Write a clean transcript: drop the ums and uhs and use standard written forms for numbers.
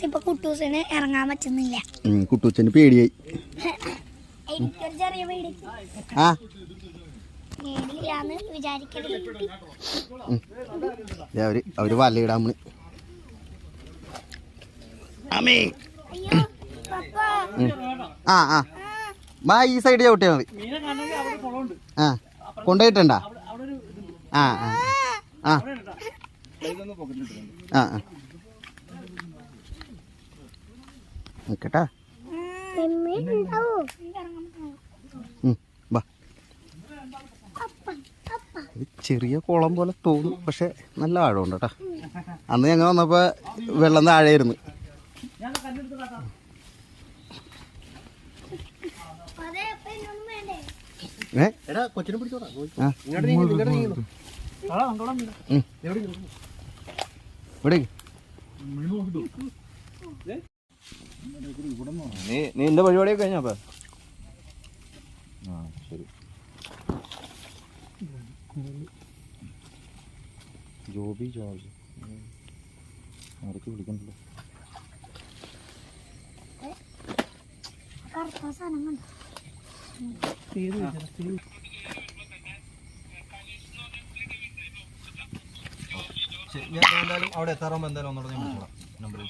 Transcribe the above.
ഇപ്പൊ കുട്ടൂസിന് ഇറങ്ങാൻ പറ്റുന്നില്ല. കുട്ടൂച്ചന് പേടിയായി. എനിക്കൊരു ചെറിയ പേടി. ആ പേടിയില്ലാന്ന് വിചാരിക്കരുത്. അവര് വലയിടാൻ അമ്മേ. ആ ആ ബാ ഈ സൈഡ് ചവിട്ടിയാ മതി. ആ കൊണ്ടുപോയിട്ടുണ്ടാ? ആ ആ ആ ആ നിക്കട്ടാ. ബാ ചെറിയ കുളം പോലെ തോന്നും, പക്ഷെ നല്ല ആഴമുണ്ട് കേട്ടാ. അന്ന് ഞങ്ങൾ വന്നപ്പോ വെള്ളം താഴെയായിരുന്നു. കൊച്ചിനെ പിടിച്ചോടാ. നീ എന്റെ പരിപാടിയൊക്കെ കഴിഞ്ഞപ്പ ശരി. ജോബി ജോർജ് ആരൊക്കെ വിളിക്കണ്ടല്ലോ. ഞാൻ എന്തായാലും അവിടെ എത്താറാകുമ്പോൾ എന്തായാലും ഒന്നുകൂടെ ഞാൻ വിളിച്ചോളാം. നമ്പർ